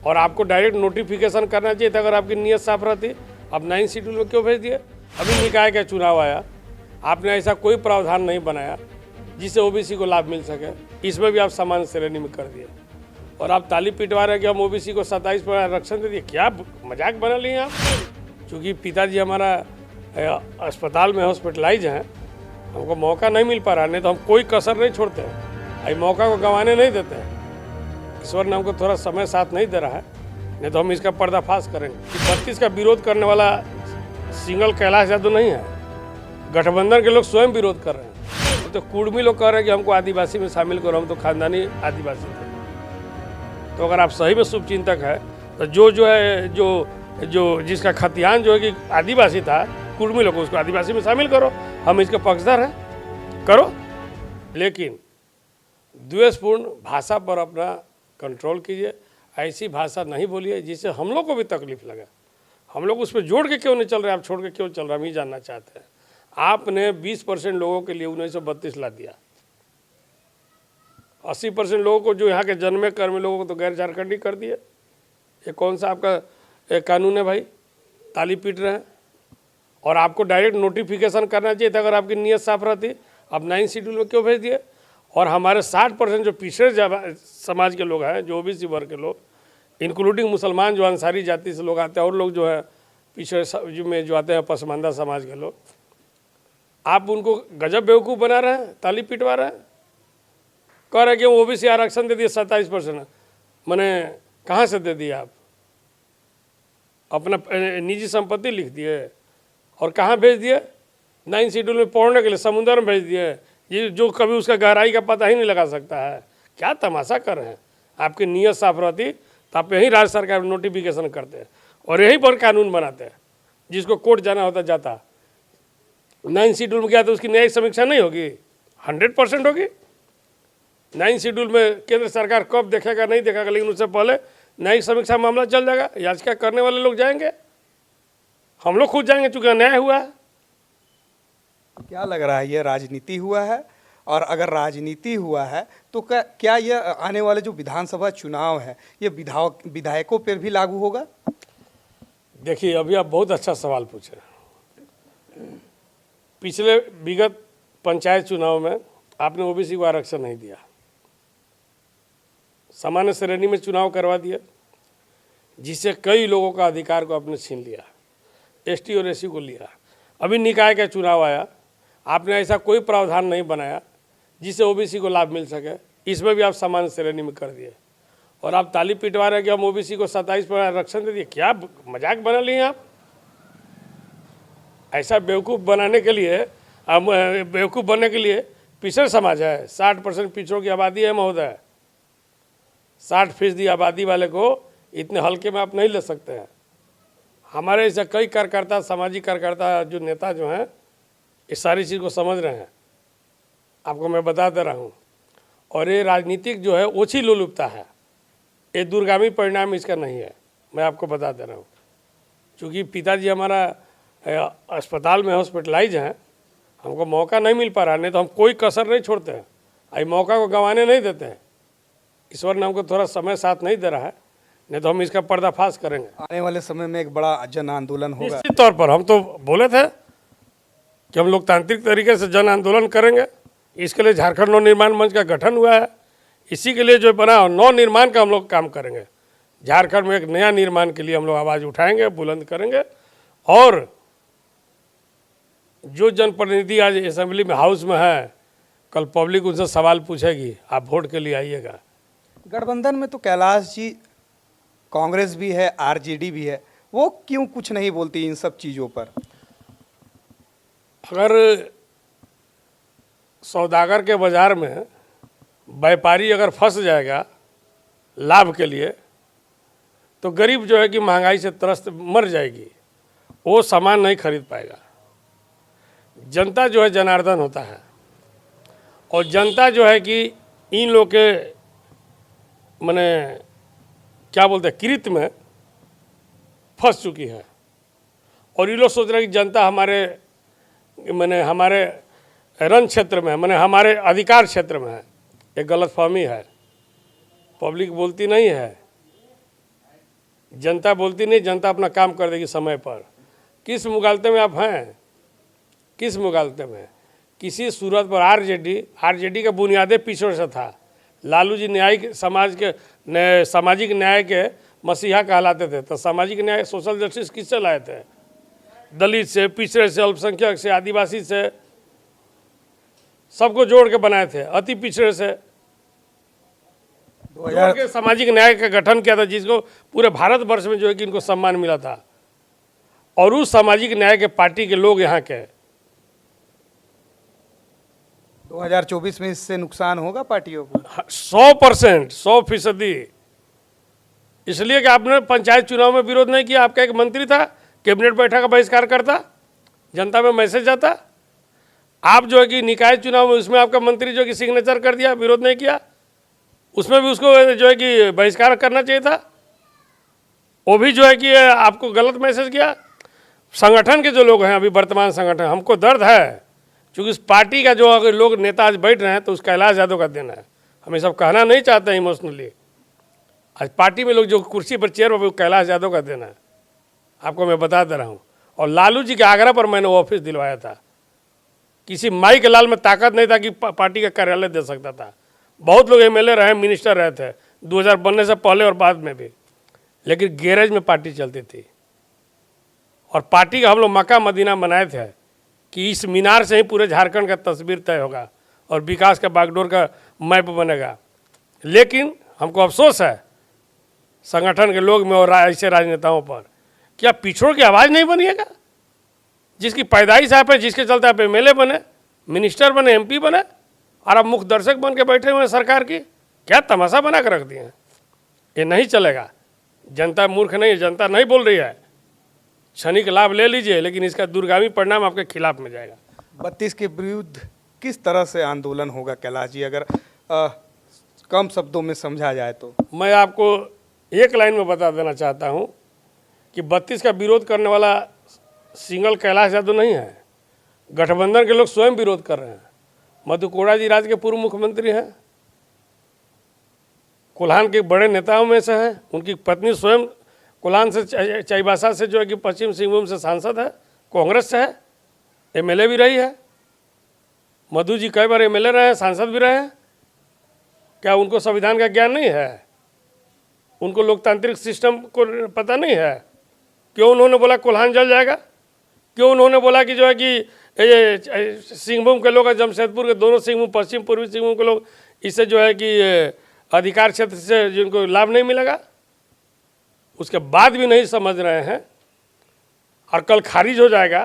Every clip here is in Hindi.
और आपको डायरेक्ट नोटिफिकेशन करना चाहिए था अगर आपकी नीयत साफ रहती। अब 9 शेड्यूल में क्यों भेज दिए? अभी निकाय का चुनाव आया, आपने ऐसा कोई प्रावधान नहीं बनाया जिससे ओबीसी को लाभ मिल सके, इसमें भी आप सामान्य श्रेणी में कर दिए। और आप ताली पिटवा रहे हैं कि हम ओबीसी को 27% आरक्षण दे दिए। क्या मजाक बना लिए आप? चूँकि पिताजी हमारा अस्पताल में हॉस्पिटलाइज हैं, हमको मौका नहीं मिल पा रहा, नहीं तो हम कोई कसर नहीं छोड़ते हैं, अभी मौका को गंवाने नहीं देते हैं। ईश्वर ने हमको थोड़ा समय साथ नहीं दे रहा है, नहीं तो हम इसका पर्दाफाश करेंगे। 32 का विरोध करने वाला सिंगल कैलाश यादव नहीं है, गठबंधन के लोग स्वयं विरोध कर रहे हैं। तो कुर्मी लोग कह रहे हैं कि हमको आदिवासी में शामिल करो, हम तो खानदानी आदिवासी थे। तो अगर आप सही में शुभचिंतक है तो जो जिसका खतियान जो है कि आदिवासी था, कुर्मी लोग, उसको आदिवासी में शामिल करो, हम इसके पक्षधर हैं, करो। लेकिन द्वेषपूर्ण भाषा पर अपना कंट्रोल कीजिए, ऐसी भाषा नहीं बोलिए जिससे हम लोग को भी तकलीफ लगे। हम लोग उस पर जोड़ के क्यों नहीं चल रहे, आप छोड़ के क्यों चल रहे, हम ये जानना चाहते हैं। आपने 20% लोगों के लिए 1932 ला दिया, 80% लोगों को, जो यहाँ के जन्मे कर्मी लोगों को तो गैर झारखंडी कर दिए। ये कौन सा आपका एक कानून है भाई? ताली पीट रहे हैं। और आपको डायरेक्ट नोटिफिकेशन करना चाहिए था अगर आपकी नीयत साफ रहती। अब 9 शेड्यूल में क्यों भेज दिए? और हमारे 60% जो पिछड़े समाज के लोग हैं, जो ओबीसी वर्ग के लोग, इंक्लूडिंग मुसलमान जो अंसारी जाति से लोग आते हैं, और लोग जो है पिछड़े में जो आते हैं पसमानदा समाज के लोग, आप उनको गजब बेवकूफ़ बना रहे हैं, ताली पिटवा रहे हैं, कह रहे हैं कि ओबीसी आरक्षण दे दिए 27%। मैंने कहाँ से दे दिया? आप अपना निजी संपत्ति लिख दिए और कहाँ भेज दिए? 9 शेड्यूल में पढ़ने के लिए समुद्र में भेज दिए, ये जो कभी उसका गहराई का पता ही नहीं लगा सकता है। क्या तमाशा कर रहे हैं? आपकी नीयत साफ रहती तो आप यही राज्य सरकार में नोटिफिकेशन करते हैं और यहीं पर कानून बनाते हैं। जिसको कोर्ट जाना होता जाता, 9 शेड्यूल में गया तो उसकी न्यायिक समीक्षा नहीं होगी? 100% होगी। 9 शेड्यूल में केंद्र सरकार कब देखेगा नहीं देखेगा, लेकिन उससे पहले न्यायिक समीक्षा मामला चल जाएगा। याचिका करने वाले लोग जाएंगे, हम लोग खुद जाएंगे, चूंकि अन्याय हुआ है। क्या लग रहा है, ये राजनीति हुआ है? और अगर राजनीति हुआ है तो क्या ये आने वाले जो विधानसभा चुनाव है, ये विधायकों पर भी लागू होगा? देखिए, अभी आप बहुत अच्छा सवाल पूछे। पिछले विगत पंचायत चुनाव में आपने ओबीसी को आरक्षण नहीं दिया, सामान्य श्रेणी में चुनाव करवा दिया, जिससे कई लोगों का अधिकार को आपने छीन लिया, एसटी और एससी को लिया। अभी निकाय का चुनाव आया, आपने ऐसा कोई प्रावधान नहीं बनाया जिससे ओबीसी को लाभ मिल सके, इसमें भी आप सामान्य श्रेणी में कर दिए। और आप ताली पिटवा रहे हैं कि हम ओबीसी को 27% आरक्षण दे दिए। क्या मजाक बना लिए आप? ऐसा बेवकूफ़ बनाने के लिए, बेवकूफ़ बनने के लिए पिछड़ समाज है, 60% पिछड़ों की आबादी है महोदय। 60% आबादी वाले को इतने हल्के में आप नहीं ले सकते हैं। हमारे ऐसे कई कार्यकर्ता, सामाजिक कार्यकर्ता, जो नेता जो हैं, इस सारी चीज़ को समझ रहे हैं, आपको मैं बता दे रहा हूँ। और ये राजनीतिक जो है ओछी लोलुपता है, ये दूरगामी परिणाम इसका नहीं है, मैं आपको बता दे रहा हूँ। चूँकि पिताजी हमारा अस्पताल में हॉस्पिटलाइज हैं, हमको मौका नहीं मिल पा रहा, नहीं तो हम कोई कसर नहीं छोड़ते हैं, अभी मौका को गंवाने नहीं देते हैं। ईश्वर ने हमको थोड़ा समय साथ नहीं दे रहा है, नहीं तो हम इसका पर्दाफाश करेंगे। आने वाले समय में एक बड़ा जन आंदोलन होगा। निश्चित तौर पर हम तो बोले थे कि हम लोकतांत्रिक तरीके से जन आंदोलन करेंगे। इसके लिए झारखंड नव निर्माण मंच का गठन हुआ है। इसी के लिए जो बना नव निर्माण का हम लोग काम करेंगे। झारखंड में एक नया निर्माण के लिए हम लोग आवाज़ उठाएंगे, बुलंद करेंगे। और जो जनप्रतिनिधि आज असेंबली में, हाउस में है, कल पब्लिक उनसे सवाल पूछेगी, आप वोट के लिए आइएगा। गठबंधन में तो कैलाश जी, कांग्रेस भी है, आरजेडी भी है, वो क्यों कुछ नहीं बोलती इन सब चीज़ों पर? अगर सौदागर के बाज़ार में व्यापारी अगर फंस जाएगा लाभ के लिए, तो गरीब जो है कि महंगाई से त्रस्त मर जाएगी, वो सामान नहीं खरीद पाएगा। जनता जो है जनार्दन होता है, और जनता जो है कि इन लोग के माने क्या बोलते हैं, कृत्य में फंस चुकी है। और ये लोग सोच रहे हैं कि जनता हमारे रन क्षेत्र में है, माने हमारे अधिकार क्षेत्र में है। एक गलतफहमी है, पब्लिक बोलती नहीं है। जनता बोलती नहीं, जनता अपना काम कर देगी समय पर। किस मुगालते में आप हैं? किस मुगालते में? किसी सूरत पर आरजेडी का बुनियादी पिछड़ से था। लालू जी न्यायिक समाज के सामाजिक न्याय के मसीहा कहलाते थे। तो सामाजिक न्याय, सोशल जस्टिस किससे लाए थे? दलित से, पिछड़े से, अल्पसंख्यक से, आदिवासी से, सबको जोड़ के बनाए थे। अति पिछड़े से जोड़ के सामाजिक न्याय का गठन किया था, जिसको पूरे भारतवर्ष में जो है कि इनको सम्मान मिला था। और उस सामाजिक न्याय के पार्टी के लोग यहाँ के 2024 में इससे नुकसान होगा पार्टियों को? 100%, 100%। इसलिए कि आपने पंचायत चुनाव में विरोध नहीं किया। आपका एक मंत्री था, कैबिनेट बैठक का बहिष्कार करता, जनता में मैसेज जाता। आप जो है कि निकाय चुनाव में उसमें आपका मंत्री जो है कि सिग्नेचर कर दिया, विरोध नहीं किया, उसमें भी उसको जो है कि बहिष्कार करना चाहिए था। वो भी जो है कि आपको गलत मैसेज किया। संगठन के जो लोग हैं, अभी वर्तमान संगठन, हमको दर्द है, क्योंकि इस पार्टी का जो अगर लोग नेता आज बैठ रहे हैं तो उस कैलाश यादव का देना है। हम ये सब कहना नहीं चाहते हैं इमोशनली। आज पार्टी में लोग जो कुर्सी पर चेयर पर, वो कैलाश यादव का देना है, आपको मैं बता दे रहा हूँ। और लालू जी के आग्रह पर मैंने वो ऑफिस दिलवाया था। किसी माई के लाल में ताकत नहीं था कि पार्टी का कार्यालय दे सकता था। बहुत लोग एमएलए रहे, मिनिस्टर रहे थे 2000 बनने से पहले और बाद में भी, लेकिन गैरेज में पार्टी चलती थी। और पार्टी का हम लोग मक्का मदीना बनाए थे कि इस मीनार से ही पूरे झारखंड का तस्वीर तय होगा और विकास का बागडोर का मैप बनेगा। लेकिन हमको अफसोस है संगठन के लोग में और ऐसे राजनेताओं पर, क्या पिछड़ों की आवाज़ नहीं बनिएगा? जिसकी पैदाइश आप है, जिसके चलते आप एमएलए बने, मिनिस्टर बने, एमपी बने, और आप मुख्य दर्शक बन के बैठे हुए हैं सरकार की। क्या तमाशा बना कर रख दिए हैं? ये नहीं चलेगा। जनता मूर्ख नहीं है, जनता नहीं बोल रही है। क्षणिक लाभ ले लीजिए, लेकिन इसका दूरगामी परिणाम आपके खिलाफ में जाएगा। 32 के विरुद्ध किस तरह से आंदोलन होगा कैलाश जी, अगर कम शब्दों में समझा जाए तो? मैं आपको एक लाइन में बता देना चाहता हूं कि 32 का विरोध करने वाला सिंगल कैलाश यादव नहीं है। गठबंधन के लोग स्वयं विरोध कर रहे हैं। मधु कोड़ा जी राज्य के पूर्व मुख्यमंत्री हैं, कोल्हान के बड़े नेताओं में से हैं। उनकी पत्नी स्वयं कोल्हान से, चाईबासा से जो है कि पश्चिम सिंहभूम से सांसद है, कांग्रेस से है, एमएलए भी रही है। मधु जी कई बार एमएलए रहे हैं, सांसद भी रहे हैं। क्या उनको संविधान का ज्ञान नहीं है? उनको लोकतांत्रिक सिस्टम को पता नहीं है? क्यों उन्होंने बोला कोल्हान जल जाएगा? क्यों उन्होंने बोला कि जो है कि ये सिंहभूम के लोग, जमशेदपुर के दोनों सिंहभूम, पश्चिम पूर्वी सिंहभूम के लोग, इससे जो है कि अधिकार क्षेत्र से जिनको लाभ नहीं मिलेगा? उसके बाद भी नहीं समझ रहे हैं और कल खारिज हो जाएगा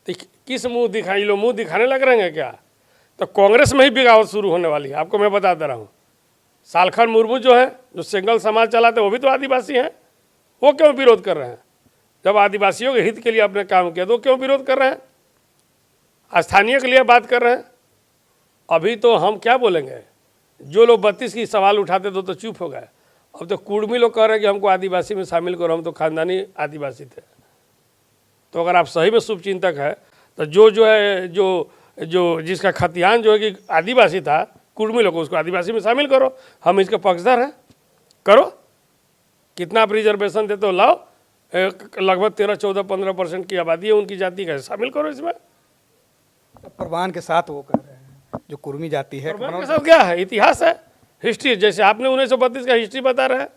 तो किस मुंह दिखाई, लोग मुंह दिखाने लग रहे हैं क्या? तो कांग्रेस में ही बगावत शुरू होने वाली है, आपको मैं बता दे रहा हूँ। सालखन मुर्मू जो है, जो सिंगल समाज चलाते, वो भी तो आदिवासी हैं। वो क्यों विरोध कर रहे हैं? जब आदिवासियों के हित के लिए आपने काम किया तो क्यों विरोध कर रहे हैं? स्थानीय के लिए बात कर रहे हैं। अभी तो हम क्या बोलेंगे? जो लोग 32 की सवाल उठाते तो चुप हो गए। अब तो कुर्मी लोग कह रहे हैं कि हमको आदिवासी में शामिल करो, हम तो खानदानी आदिवासी थे। तो अगर आप सही में शुभचिंतक है तो जो है जो जिसका खतियान जो है कि आदिवासी था, कुर्मी लोग, उसको आदिवासी में शामिल करो। हम इसके पक्षधर हैं, करो। कितना आप रिजर्वेशन देते हो, लाओ। लगभग 13-14-15% की आबादी है उनकी जाति का, शामिल करो इसमें। प्रमाण के साथ वो कर रहे हैं जो कुर्मी जाति है। प्रमाण के साथ क्या है? इतिहास है, हिस्ट्री। जैसे आपने 1932 का हिस्ट्री बता रहे हैं,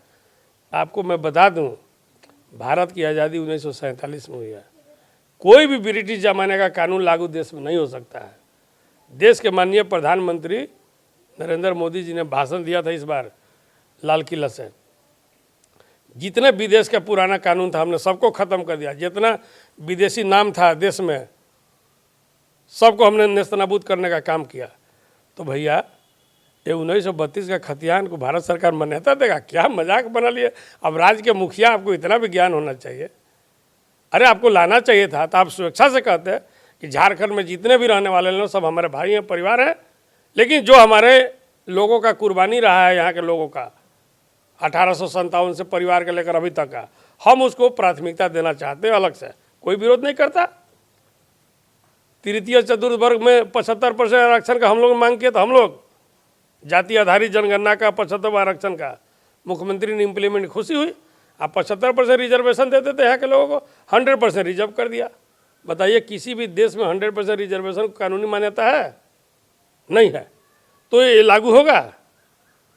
आपको मैं बता दूं, भारत की आज़ादी 1947 में हुई है। कोई भी ब्रिटिश जमाने का कानून लागू देश में नहीं हो सकता है। देश के माननीय प्रधानमंत्री नरेंद्र मोदी जी ने भाषण दिया था इस बार लाल किला से। जितने विदेश का पुराना कानून था हमने सबको ख़त्म कर दिया। जितना विदेशी नाम था देश में सबको हमने नेस्तनाबूद करने का काम किया। तो भैया ये 1932 का खतियान को भारत सरकार मान्यता देगा? क्या मजाक बना लिए। अब राज्य के मुखिया, आपको इतना भी ज्ञान होना चाहिए। अरे आपको लाना चाहिए था। तो आप स्वेच्छा से कहते हैं कि झारखंड में जितने भी रहने वाले लोग सब हमारे भाई हैं, परिवार हैं, लेकिन जो हमारे लोगों का कुर्बानी रहा है, यहाँ के लोगों का 1857 से परिवार के लेकर अभी तक का, हम उसको प्राथमिकता देना चाहते हैं अलग से। कोई विरोध नहीं करता। तृतीय चतुर्थ वर्ग में 75% आरक्षण का हम लोग मांग किए, तो हम लोग जाति आधारित जनगणना का 75वां आरक्षण का मुख्यमंत्री ने इम्प्लीमेंट, खुशी हुई। आप 75% रिजर्वेशन देते थे यहाँ के लोगों को, 100% रिजर्व कर दिया। बताइए किसी भी देश में 100% रिजर्वेशन को कानूनी मान्यता है? नहीं है। तो ये लागू होगा?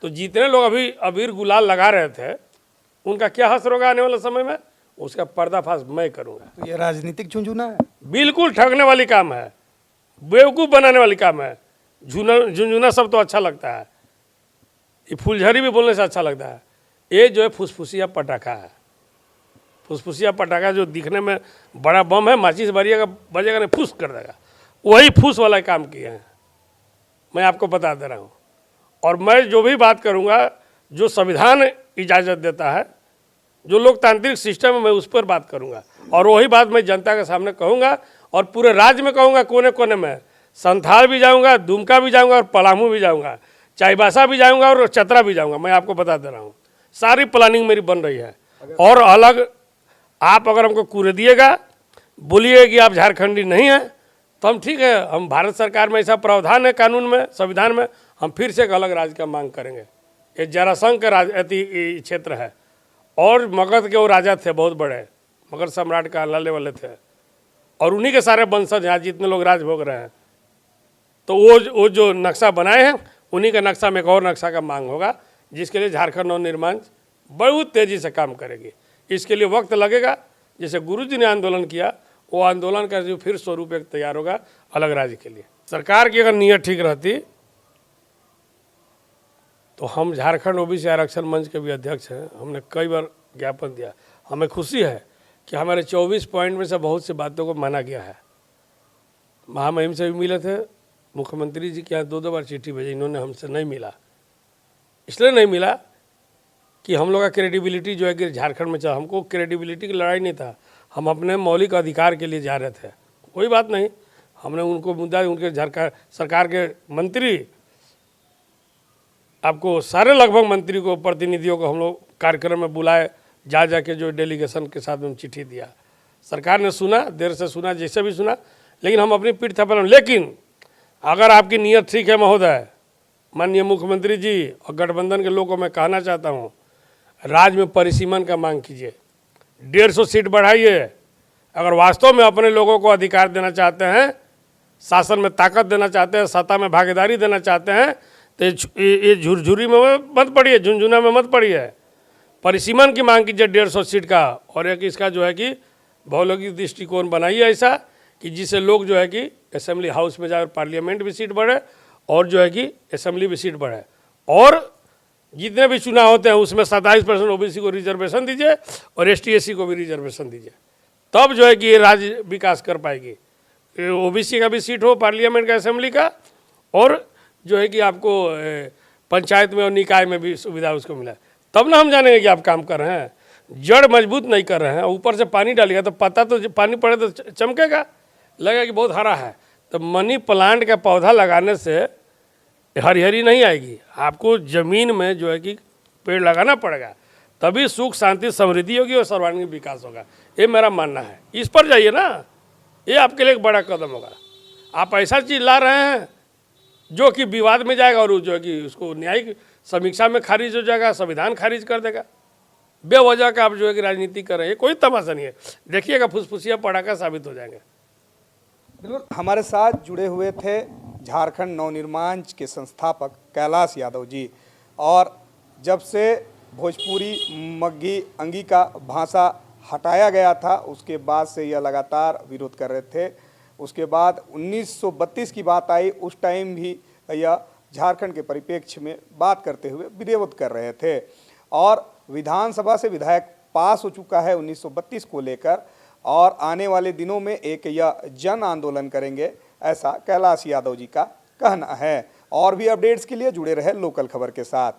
तो जितने लोग अभी अबीर गुलाल लगा रहे थे उनका क्या हश्र होगा आने वाले समय में, उसका पर्दाफाश मैं करूँगा। तो ये राजनीतिक झुंझुना है। बिल्कुल ठगने वाली काम है, बेवकूफ़ बनाने वाली काम है। झुंझुना सब तो अच्छा लगता है, ये फुलझड़ी भी बोलने से अच्छा लगता है। ये जो है फुसफुसिया पटाखा है। फुसफुसिया पटाखा जो दिखने में बड़ा बम है, माचिस बरिएगा बजेगा नहीं फुस कर देगा, वही फुस वाला काम किए हैं। मैं आपको बता दे रहा हूँ। और मैं जो भी बात करूँगा, जो संविधान इजाज़त देता है, जो लोकतांत्रिक सिस्टम है, मैं उस पर बात करूँगा। और वही बात मैं जनता के सामने कहूँगा और पूरे राज्य में कहूँगा, कोने कोने में। संथाल भी जाऊँगा, दुमका भी जाऊँगा और पलामू भी जाऊँगा, चाईबासा भी जाऊँगा और चतरा भी जाऊँगा। मैं आपको बता दे रहा हूँ, सारी प्लानिंग मेरी बन रही है। और अलग आप अगर हमको कूरे दिएगा, बोलिए कि आप झारखंडी नहीं हैं, तो हम ठीक है, हम भारत सरकार में ऐसा प्रावधान है कानून में, संविधान में, हम फिर से एक अलग राज्य का मांग करेंगे। ये जरासंध का अति क्षेत्र है और मगध के वो राजा थे बहुत बड़े, मगध सम्राट का लाले वाले थे, और उन्हीं के सारे वंशज यहाँ जितने लोग राज भोग रहे हैं। तो वो जो नक्शा बनाए हैं, उन्हीं का नक्शा में एक और नक्शा का मांग होगा, जिसके लिए झारखंड नवनिर्माण बहुत तेज़ी से काम करेगी। इसके लिए वक्त लगेगा। जैसे गुरुजी ने आंदोलन किया, वो आंदोलन का जो फिर स्वरूप एक तैयार होगा अलग राज्य के लिए। सरकार की अगर नीयत ठीक रहती तो हम झारखंड ओबीसी आरक्षण मंच के भी अध्यक्ष हैं, हमने कई बार ज्ञापन दिया। हमें खुशी है कि हमारे 24 पॉइंट में से बहुत सी बातों को माना गया है। महामहिम से भी मिले थे, मुख्यमंत्री जी के यहाँ 2 बार चिट्ठी भेजी, इन्होंने हमसे नहीं मिला। इसलिए नहीं मिला कि हम लोग का क्रेडिबिलिटी जो है कि झारखंड में चला, हमको क्रेडिबिलिटी की लड़ाई नहीं था, हम अपने मौलिक अधिकार के लिए जा रहे थे। कोई बात नहीं, हमने उनको मुद्दा, उनके सरकार के मंत्री, आपको सारे लगभग मंत्री को, प्रतिनिधियों को हम लोग कार्यक्रम में बुलाए, जा के जो डेलीगेशन के साथ में चिट्ठी दिया। सरकार ने सुना, देर से सुना, जैसे भी सुना, लेकिन हम अपनी पीठ थपड़े। लेकिन अगर आपकी नीयत ठीक है महोदय, माननीय मुख्यमंत्री जी और गठबंधन के लोगों को मैं कहना चाहता हूँ, राज्य में परिसीमन का मांग कीजिए, 150 सीट बढ़ाइए। अगर वास्तव में अपने लोगों को अधिकार देना चाहते हैं, शासन में ताकत देना चाहते हैं, सत्ता में भागीदारी देना चाहते हैं, तो ये झुरझुरी में मत पड़िए, झुंझुना में मत पड़िए। परिसीमन की मांग कीजिए 150 सीट का, और एक इसका जो है कि भौगोलिक दृष्टिकोण बनाइए ऐसा कि जिससे लोग जो है कि असेंबली हाउस में जाए, पार्लियामेंट भी सीट बढ़े और जो है कि असेंबली भी सीट बढ़े। और जितने भी चुनाव होते हैं उसमें 27% ओबीसी को रिजर्वेशन दीजिए और ST/SC को भी रिजर्वेशन दीजिए, तब जो है कि ये राज्य विकास कर पाएगी। ओबीसी का भी सीट हो पार्लियामेंट का, असेंबली का, और जो है कि आपको पंचायत में और निकाय में भी सुविधा उसको मिला, तब ना हम जानेंगे कि आप काम कर रहे हैं। जड़ मजबूत नहीं कर रहे हैं, ऊपर से पानी डालिएगा तो पत्ता तो पानी पड़े तो चमकेगा, लगेगा कि बहुत हरा है। तो मनी प्लांट का पौधा लगाने से हरी नहीं आएगी, आपको ज़मीन में जो है कि पेड़ लगाना पड़ेगा, तभी सुख शांति समृद्धि होगी और सर्वांगीण विकास होगा। ये मेरा मानना है। इस पर जाइए ना, ये आपके लिए एक बड़ा कदम होगा। आप ऐसा चीज़ ला रहे हैं जो कि विवाद में जाएगा और जो है कि उसको न्यायिक समीक्षा में खारिज हो जाएगा, संविधान खारिज कर देगा। बेवजह का आप जो है कि राजनीति कर रहे हैं, कोई तमाशा नहीं है। देखिएगा फुसफुसिया पटाखा साबित हो जाएंगे। बिल्कुल, हमारे साथ जुड़े हुए थे झारखंड नवनिर्माण के संस्थापक कैलाश यादव जी। और जब से भोजपुरी, मग्गी, अंगी का भाषा हटाया गया था, उसके बाद से यह लगातार विरोध कर रहे थे। उसके बाद 1932 की बात आई, उस टाइम भी यह झारखंड के परिप्रेक्ष्य में बात करते हुए विरोध कर रहे थे। और विधानसभा से विधायक पास हो चुका है 1932 को लेकर, और आने वाले दिनों में एक यह जन आंदोलन करेंगे, ऐसा कैलाश यादव जी का कहना है। और भी अपडेट्स के लिए जुड़े रहे लोकल खबर के साथ।